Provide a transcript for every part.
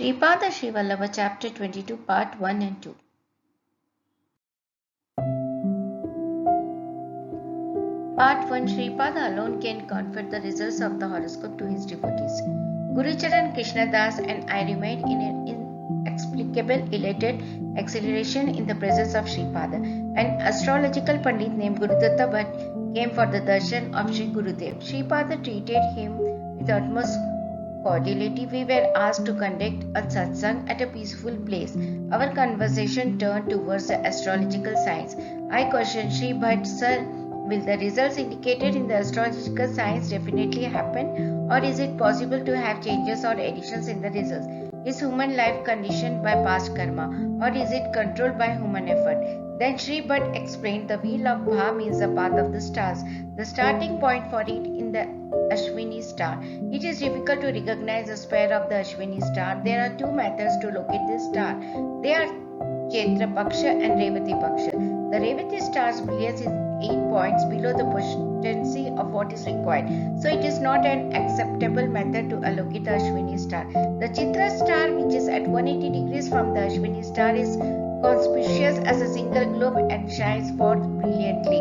Sripada Srivallabha Chapter 22 Part 1 and 2. Part 1. Sripada alone can convert the results of the horoscope to his devotees. Gurucharan Krishnadas and I remained in an inexplicable elated exhilaration in the presence of Sripada. An astrological pandit named Gurudatta Bhatt came for the darshan of Sri Gurudev. Sripada treated him with utmost cordiality. We were asked to conduct a satsang at a peaceful place. Our conversation turned towards the astrological signs. I questioned Sri Bhatt, Sir, will the results indicated in the astrological signs definitely happen, or is it possible to have changes or additions in the results? Is human life conditioned by past karma, or is it controlled by human effort? Then Sri Bhatt explained the wheel of Bha means the path of the stars, the starting point for it in the Ashwini star. It is difficult to recognize the sphere of the Ashwini star. There are two methods to locate this star. They are Chaitra Paksha and Revati Paksha. The Revati star's brilliance is 8 points below the potency of what is required. So it is not an acceptable method to allocate the Ashwini star. The Chitra star, which is at 180 degrees from the Ashwini star, is conspicuous as a single globe and shines forth brilliantly.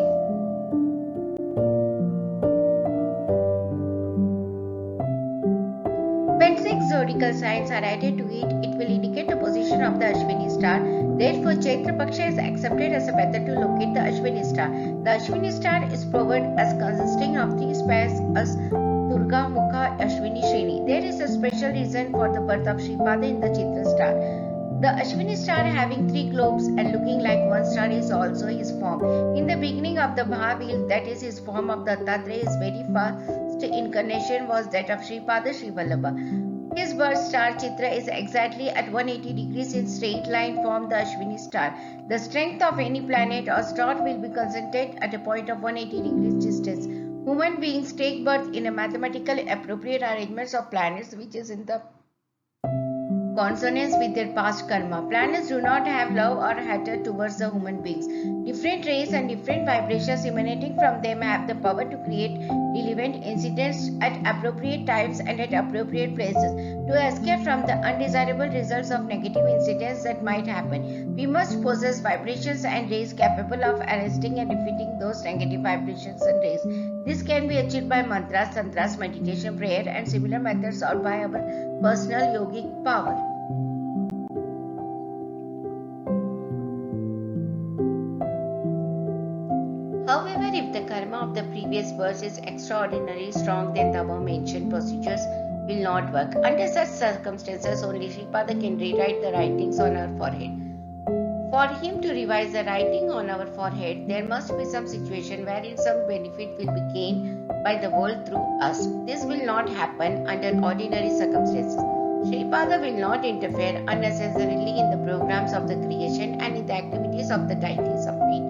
When 6 zodiacal signs are added to it, it will indicate the position of the Ashwini star. Therefore, Chaitra Paksha is accepted as a method to locate the Ashwini star. The Ashwini star is proverb as consisting of 3 spheres as Durga, Mukha, Ashwini, Shreni. There is a special reason for the birth of Sripada in the Chitra star. The Ashwini star having 3 globes and looking like one star is also his form. In the beginning of the Mahavil, that is his form of Dattatreya, his very first incarnation was that of Sripada Srivallabha. His birth star Chitra is exactly at 180 degrees in straight line from the Ashwini star. The strength of any planet or star will be concentrated at a point of 180 degrees distance. Human beings take birth in a mathematically appropriate arrangements of planets which is in the consonance with their past karma. Planets do not have love or hatred towards the human beings. Different rays and different vibrations emanating from them have the power to create relevant incidents at appropriate times and at appropriate places. To escape from the undesirable results of negative incidents that might happen, we must possess vibrations and rays capable of arresting and defeating those negative vibrations and rays. This can be achieved by mantras, tantras, meditation, prayer, and similar methods, or by our personal yogic power. However, if the karma of the previous birth is extraordinarily strong, then the above-mentioned procedures will not work. Under such circumstances, only Sripada can rewrite the writings on our forehead. For him to revise the writing on our forehead, there must be some situation wherein some benefit will be gained by the world through us. This will not happen under ordinary circumstances. Sripada will not interfere unnecessarily in the programs of the creation and in the activities of the deities of fate.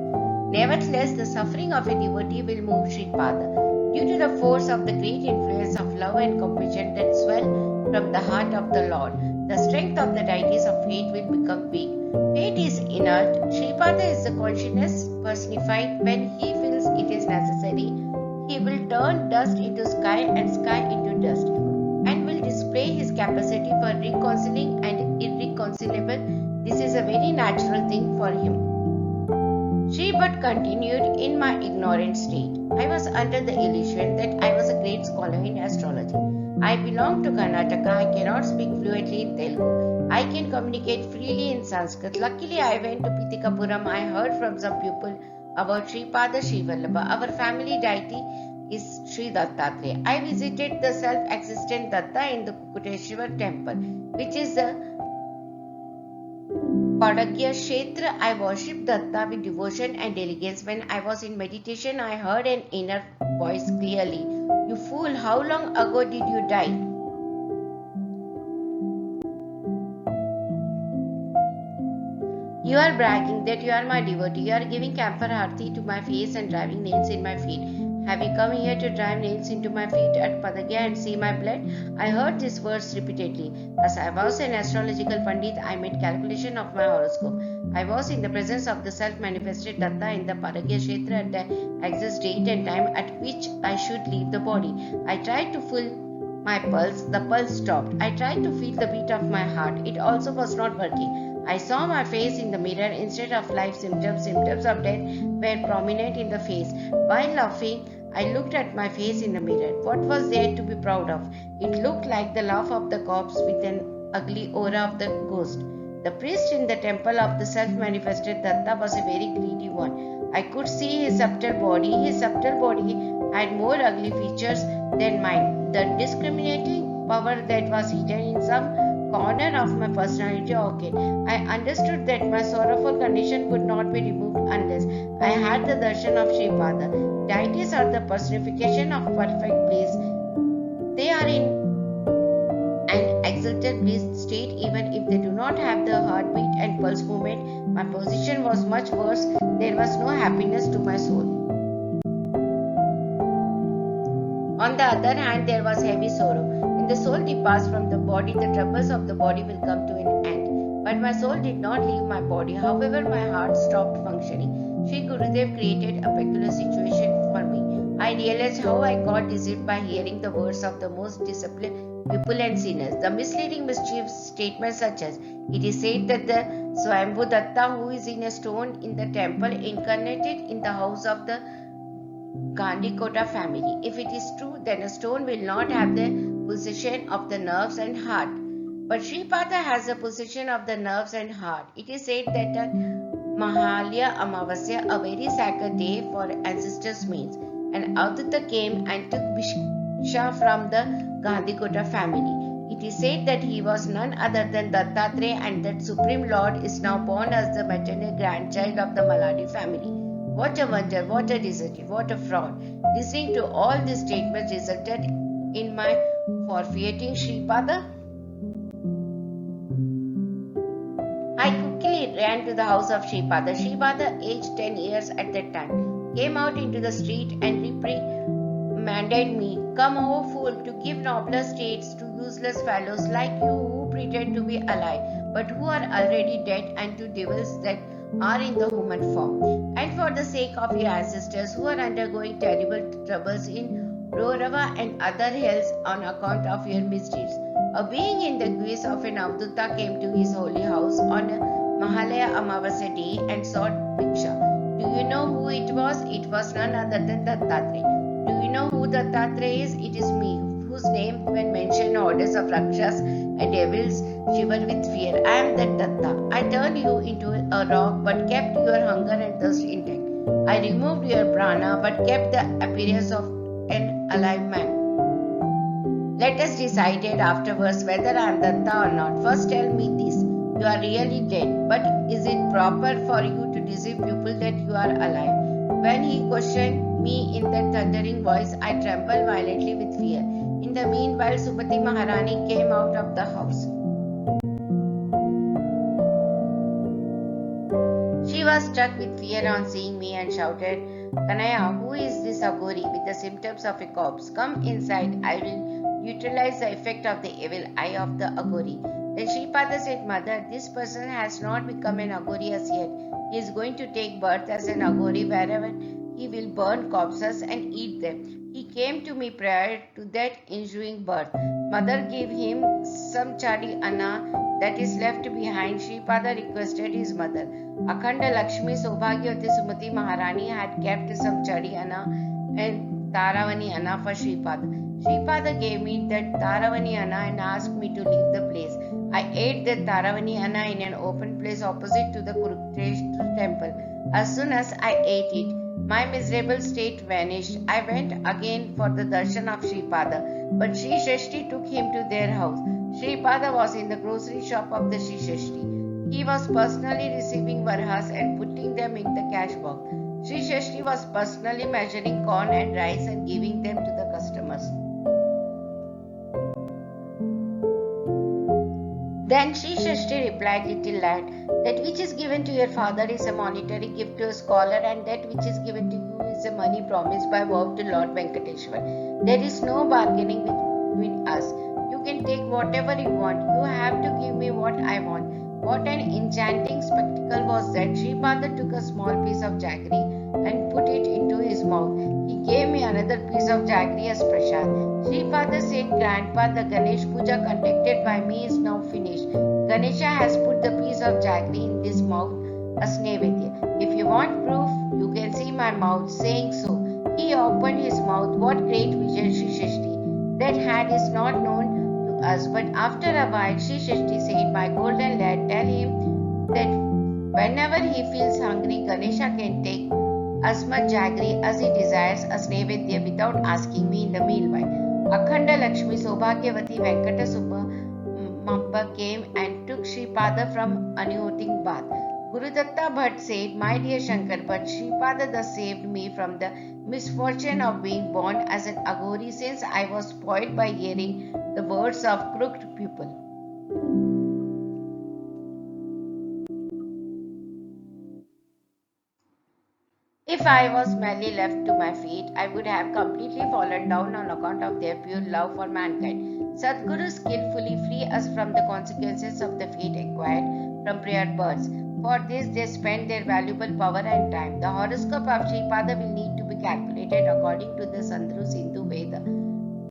Nevertheless, the suffering of a devotee will move Sripada. Due to the force of the great influence of love and compassion that swell from the heart of the Lord, the strength of the deities of fate will become weak. Fate is inert. Sripada is the consciousness personified. When he feels it is necessary, he will turn dust into sky and sky into dust, and will display his capacity for reconciling and irreconcilable. This is a very natural thing for him. Sri Bhatt continued, in my ignorant state, I was under the illusion that I was a great scholar in astrology. I belong to Karnataka. I cannot speak fluently in Telugu. I can communicate freely in Sanskrit. Luckily, I went to Pitikapuram. I heard from some people about Sripada Srivallabha. Our family deity is Sri Dattatreya. I visited the self-existent Datta in the Kukuteshwar temple, which is the Padagya Kshetra. I worshipped Datta with devotion and diligence. When I was in meditation, I heard an inner voice clearly. You fool, how long ago did you die? You are bragging that you are my devotee. You are giving camphor arati to my face and driving nails in my feet. Have you come here to drive nails into my feet at Padagya and see my blood? I heard these words repeatedly. As I was an astrological pandit, I made calculation of my horoscope. I was in the presence of the self-manifested Datta in the Padagya Kshetra at the exact date and time at which I should leave the body. I tried to The pulse stopped. I tried to feel the beat of my heart. It also was not working. I saw my face in the mirror instead of life symptoms. Symptoms of death were prominent in the face. While laughing, I looked at my face in the mirror. What was there to be proud of? It looked like the laugh of the corpse with an ugly aura of the ghost. The priest in the temple of the self-manifested Datta was a very greedy one. I could see his subtle body. His subtle body had more ugly features than mine. The discriminating power that was hidden in some corner of my personality. Okay, I understood that my sorrowful condition would not be removed unless I had the darshan of Sripada. Deities are the personification of perfect bliss. They are in an exalted bliss state even if they do not have the heartbeat and pulse movement. My position was much worse. There was no happiness to my soul. On the other hand, there was heavy sorrow. When the soul departs from the body, the troubles of the body will come to an end. But my soul did not leave my body. However, my heart stopped functioning. Sri Gurudev created a peculiar situation for me. I realized how I got deceived by hearing the words of the most disciplined people and sinners. The misleading, mischievous statements such as, it is said that the Swayambhu Datta, who is in a stone in the temple, incarnated in the house of the Gandhikota family. If it is true, then a stone will not have the possession of the nerves and heart. But Sripada has the possession of the nerves and heart. It is said that on Mahalya Amavasya, a very sacred day for ancestors' means, an Avdutta came and took Bhiksha from the Gandhikota family. It is said that he was none other than Dattatreya and that Supreme Lord is now born as the maternal grandchild of the Maladi family. What a wonder, what a deceptive, what a fraud. Listening to all these statements resulted in my forfeiting Sripada. I quickly ran to the house of Sripada. Sripada, aged 10 years at that time, came out into the street and reprimanded me, "Come, O fool, to give nobler states to useless fellows like you who pretend to be alive, but who are already dead, and to devils that are in the human form. And for the sake of your ancestors who are undergoing terrible troubles in Rorava and other hells on account of your misdeeds." A being in the guise of an Avdutta came to his holy house on a Mahalaya Amavasya day and sought Bhiksha. Do you know who it was? It was none other than Dattatreya. Do you know who Dattatreya is? It is me, whose name, when mentioned, orders of Rakshas and devils shiver with fear. I am that Datta. I turned you into a rock but kept your hunger and thirst intact. I removed your prana but kept the appearance of an alive man. Let us decide afterwards whether I am Datta or not. First tell me this. You are really dead, but is it proper for you to deceive people that you are alive? When he questioned me in that thundering voice, I trembled violently with fear. In the meanwhile, Subati Maharani came out of the house. She was struck with fear on seeing me and shouted, "Kanaya, who is this Agori with the symptoms of a corpse? Come inside, I will neutralize the effect of the evil eye of the Agori." Then Sripada said, "Mother, this person has not become an Agori as yet. He is going to take birth as an Agori wherever he will burn corpses and eat them. He came to me prior to that ensuing birth. Mother gave him some chadi anna that is left behind." Sripada requested his mother. Akhanda Lakshmi Sobhagyavati Sumati Maharani had kept some chadi anna and Taravani anna for Sripada. Sripada gave me that Taravani anna and asked me to leave the place. I ate that Taravani anna in an open place opposite to the Kurukshetra temple. As soon as I ate it, my miserable state vanished. I went again for the darshan of Sripada, but Sri Shashti took him to their house. Sripada was in the grocery shop of the Sri Shashti. He was personally receiving varhas and putting them in the cash box. Sri Shashti was personally measuring corn and rice and giving them to the customers. Then Sri Shashti replied, "Little lad, that which is given to your father is a monetary gift to a scholar, and that which is given to you is a money promised by vow to Lord Venkateshwar. There is no bargaining between us. You can take whatever you want. You have to give me what I want." What an enchanting spectacle was that! Sripada took a small piece of jaggery and put it into his mouth. He gave me another piece of jaggery as prasad. Sripada said, Grandpa, the Ganesh Puja conducted by me is now finished. Ganesha has put the piece of jaggery in this mouth as Nevedya. If you want proof, you can see my mouth. Saying so, he opened his mouth. What great vision, Sri Shashti. That had is not known to us, but after a while, Sri Shashti said, My golden lad, tell him that whenever he feels hungry, Ganesha can take as much jaggery as he desires as Nevedya without asking me in the meanwhile. Akhanda Lakshmi Sobhagyavati Venkata Subba Mappa came and took Sripada from Anuhoting bath. Gurudatta Bhatt said, My dear Shankar Bhatt, Sripada thus saved me from the misfortune of being born as an Aghori since I was spoiled by hearing the words of crooked people. If I was merely left to my fate, I would have completely fallen down on account of their pure love for mankind. Sadgurus skillfully free us from the consequences of the fate acquired from prior births. For this, they spend their valuable power and time. The horoscope of Sripada will need to be calculated according to the Sandru Sindhu Veda.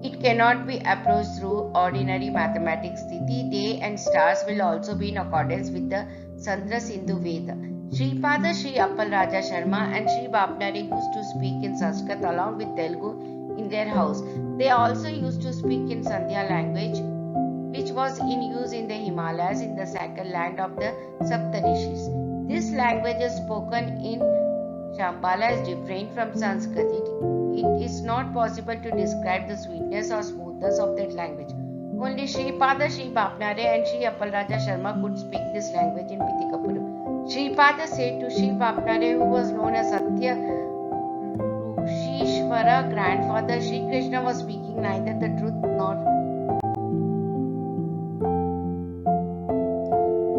It cannot be approached through ordinary mathematics. Tithi, day, and stars will also be in accordance with the Sandra Sindhu Veda. Sripada, Sri Appal Raja Sharma, and Sri Bapnare used to speak in Sanskrit along with Telugu in their house. They also used to speak in Sandhya language, which was in use in the Himalayas in the sacred land of the Saptarishis. This language is spoken in Shambhala is different from Sanskrit. It is not possible to describe the sweetness or smoothness of that language. Only Sripada, Sri Bapnare, and Sri Appal Raja Sharma could speak this language in Pitikapuram. Sripada said to Sri Bapnare, who was known as Satya Rushishvara, grandfather, Sri Krishna was speaking neither the truth nor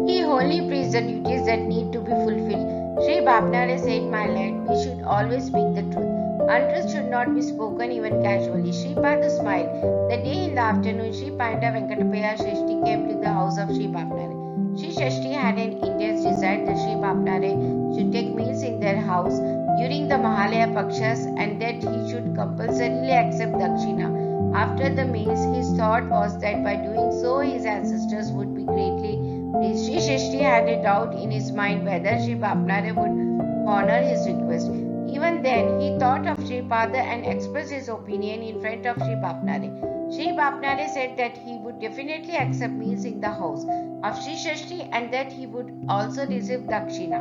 he only preached the duties that need to be fulfilled. Sri Bapnare said, My lad, we should always speak the truth. Untruth should not be spoken even casually. Sripada smiled. The day in the afternoon, Sri Panda Venkatapaya Shashti came to the house of Sri Bapnare. Sri Shashti had an intense desire that Sri Bapnare should take meals in their house during the Mahalaya Pakshas and that he should compulsorily accept Dakshina. After the meals, his thought was that by doing so, his ancestors would be greatly pleased. Sri Shashti had a doubt in his mind whether Sri Bapnare would honor his request. Even then, he thought of Sripada and expressed his opinion in front of Sri Bapnare. Sri Bapnare said that he would definitely accept meals in the house of Sri Shashti and that he would also receive Dakshina.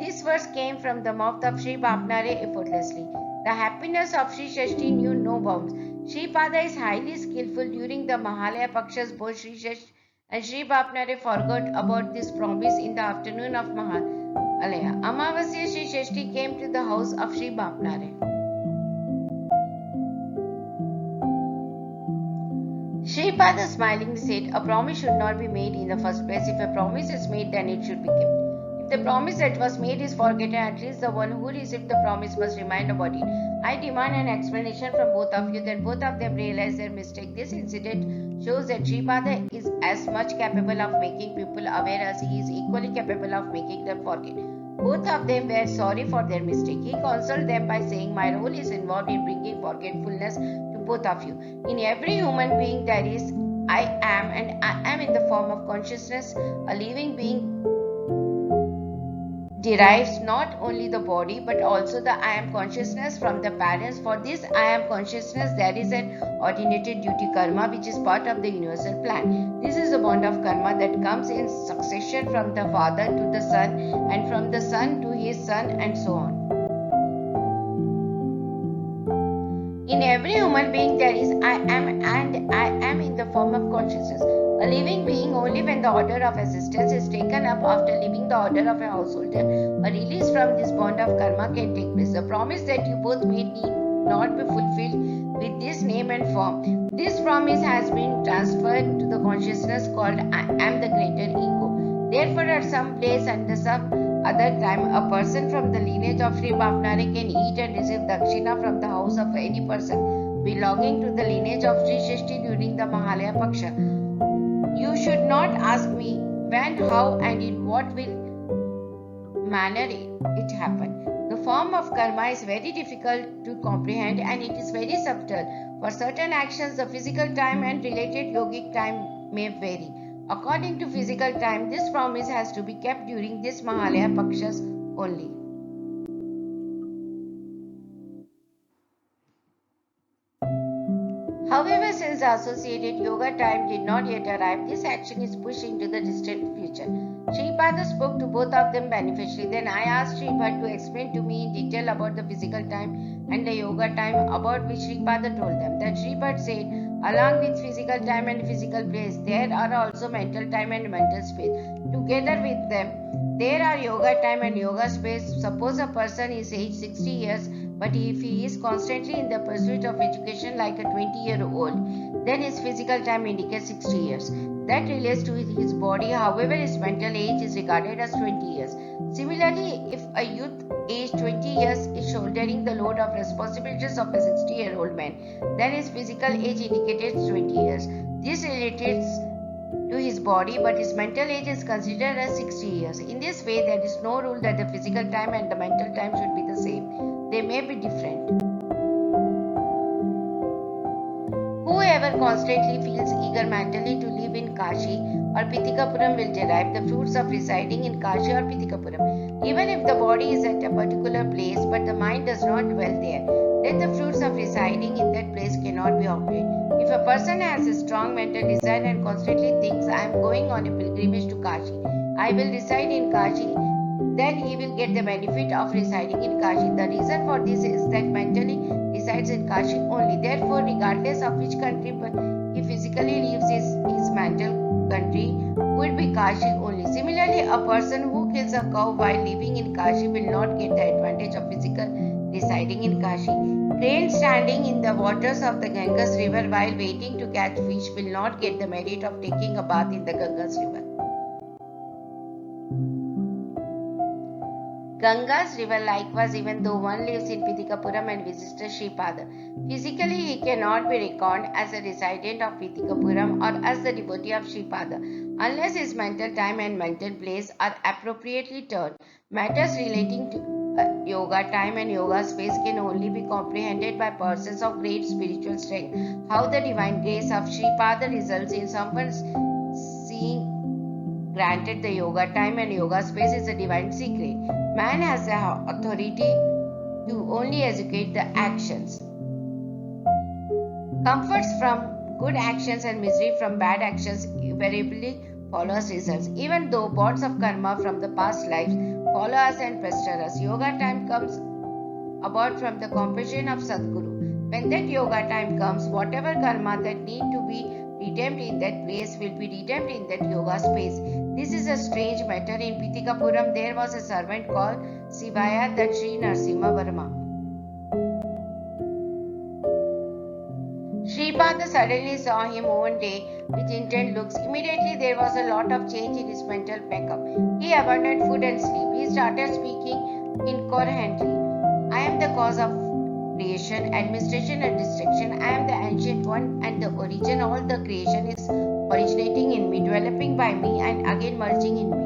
This verse came from the mouth of Sri Bapnare effortlessly. The happiness of Sri Shashti knew no bounds. Sripada is highly skillful. During the Mahalaya Pakshas, both Sri Shashti and Sri Bapnare forgot about this promise in the afternoon of Mahalaya. Amavasya Sri Shashti came to the house of Sri Bapnare. Sripada smilingly said, A promise should not be made in the first place. If a promise is made, then it should be kept. If the promise that was made is forgotten, at least the one who received the promise must remind about it. I demand an explanation from both of you that both of them realize their mistake. This incident shows that Sripada is as much capable of making people aware as he is equally capable of making them forget. Both of them were sorry for their mistake. He consoled them by saying, My role is involved in bringing forgetfulness to both of you. In every human being there is I am, and I am in the form of consciousness. A living being derives not only the body but also the I am consciousness from the parents. For this I am consciousness there is an ordinated duty karma which is part of the universal plan. This is a bond of karma that comes in succession from the father to the son and from the son to his son and so on. In every human being there is I am, and I am in the form of consciousness. A living being, only when the order of existence is taken up after leaving the order of a householder, a release from this bond of karma can take place. The promise that you both made need not be fulfilled with this name and form. This promise has been transferred to the consciousness called I am the greater ego. Therefore, at some place and some other time, a person from the lineage of Sri Bapnare can eat and receive dakshina from the house of any person belonging to the lineage of Sri Shashti during the Mahalaya Paksha. You should not ask me when, how, and in what manner it happened. The form of karma is very difficult to comprehend and it is very subtle. For certain actions, the physical time and related yogic time may vary. According to physical time, this promise has to be kept during this Mahalaya Pakshas only. However, since the associated yoga time did not yet arrive, this action is pushed into the distant future. Sripada spoke to both of them beneficially. Then I asked Sripad to explain to me in detail about the physical time and the yoga time, about which Sripada told them. Then Sripad said, along with physical time and physical place, there are also mental time and mental space. Together with them, there are yoga time and yoga space. Suppose a person is aged 60 years, but if he is constantly in the pursuit of education like a 20-year-old, then his physical time indicates 60 years. That relates to his body, however, his mental age is regarded as 20 years. Similarly, if a youth aged 20 years is shouldering the load of responsibilities of a 60-year-old man, then his physical age indicates 20 years. This relates to his body, but his mental age is considered as 60 years. In this way, there is no rule that the physical time and the mental time should be the same. They may be different. Whoever constantly feels eager mentally to live in Kashi or Pitikapuram will derive the fruits of residing in Kashi or Pitikapuram. Even if the body is at a particular place but the mind does not dwell there, then the fruits of residing in that place cannot be obtained. If a person has a strong mental desire and constantly thinks, I am going on a pilgrimage to Kashi, I will reside in Kashi, then he will get the benefit of residing in Kashi. The reason for this is that mentally resides in Kashi only. Therefore, regardless of which country he physically lives his mental country would be Kashi only. Similarly, a person who kills a cow while living in Kashi will not get the advantage of physical residing in Kashi. Crane standing in the waters of the Ganges river while waiting to catch fish will not get the merit of taking a bath in the Ganges river. Ganga's river likewise, even though one lives in Pitikapuram and visits the Sripada. Physically, he cannot be reckoned as a resident of Pitikapuram or as the devotee of Sripada, unless his mental time and mental place are appropriately turned. Matters relating to yoga time and yoga space can only be comprehended by persons of great spiritual strength. How the divine grace of Sripada results in someone seeing granted the yoga time and yoga space is a divine secret. Man has the authority to only execute the actions. Comforts from good actions and misery from bad actions invariably follows results. Even though bonds of karma from the past lives follow us and pester us, yoga time comes about from the compassion of Sadguru. When that yoga time comes, whatever karma that need to be redeemed in that place will be redeemed in that yoga space. This is a strange matter. In Pitikapuram, there was a servant called Sivaya, that Sri Narsimha Varma. Sripada suddenly saw him one day with intent looks. Immediately there was a lot of change in his mental makeup. He abandoned food and sleep. He started speaking incoherently. I am the cause of creation, administration and destruction. I am the ancient one and the origin. All the creation is originating in me, developing by me and again merging in me.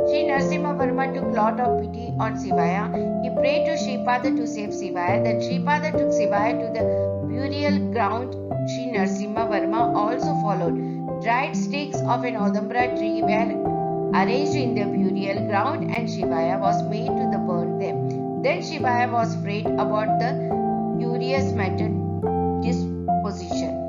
Sri Narsimha Varma took lot of pity on Sivaya. He prayed to Sripada to save Sivaya. Then Sripada took Sivaya to the burial ground. Sri Narsimha Varma also followed. Dried sticks of an Audambra tree were arranged in the burial ground and Sivaya was made to the burn them. Then Sivaya was afraid about the curious mental disposition.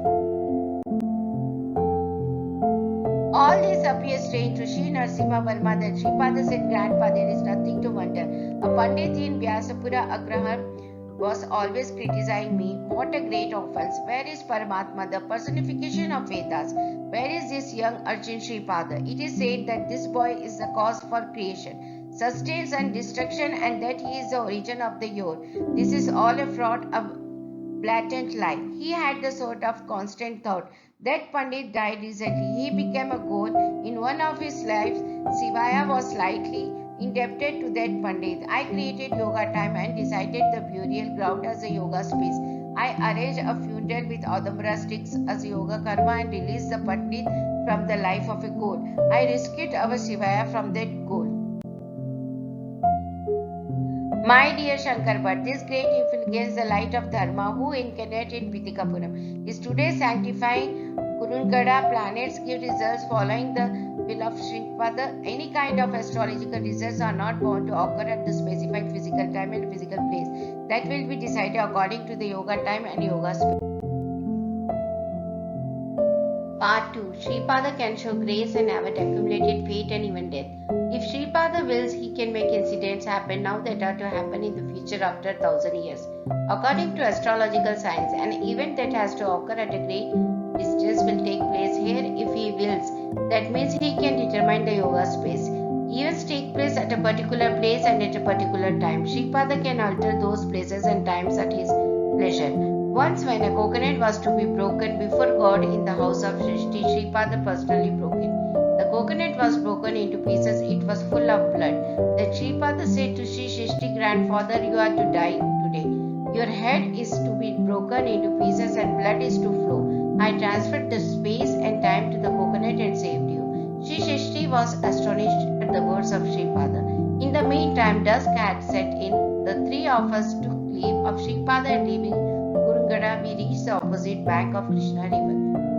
All this appears strange to Sri Narsimha Varma. Then Sripada said, Grandpa, there is nothing to wonder. A Pandit in Vyasapura Agraham was always criticizing me. What a great offense. Where is Paramatma, the personification of Vedas? Where is this young urchin Sripada? It is said that this boy is the cause for creation, sustenance and destruction, and that he is the origin of the yor. This is all a fraud, a blatant lie. He had the sort of constant thought. That Pandit died recently. He became a goal. In one of his lives, Sivaya was slightly indebted to that Pandit. I created yoga time and decided the burial ground as a yoga space. I arranged a funeral with Audambra sticks as yoga karma and released the Pandit from the life of a goal. I rescued our Sivaya from that goal. My dear Shankar Bhatt, this great infant against the light of Dharma, who incarnated Pitikapuram, is today sanctifying Kurungada. Planets give results following the will of Sripada. Any kind of astrological results are not bound to occur at the specified physical time and physical place. That will be decided according to the yoga time and yoga space. Part 2. Sripada can show grace and have accumulated fate and even death. If Sripada wills, he can make incidents happen now that are to happen in the future after 1000 years. According to astrological science, an event that has to occur at a great distance will take place here if he wills. That means he can determine the yoga space. Events take place at a particular place and at a particular time. Sripada can alter those places and times at his pleasure. Once, when a coconut was to be broken before God in the house of Srishti, Sripada personally broke it. The coconut was broken into pieces, it was full of blood. The Sripada said to Sri Srishti, grandfather, you are to die today. Your head is to be broken into pieces and blood is to flow. I transferred the space and time to the coconut and saved you. Sri Srishti was astonished at the words of Sripada. In the meantime, dusk had set in. The three of us took leave of Sripada and leaving we reached the opposite bank of Krishna river.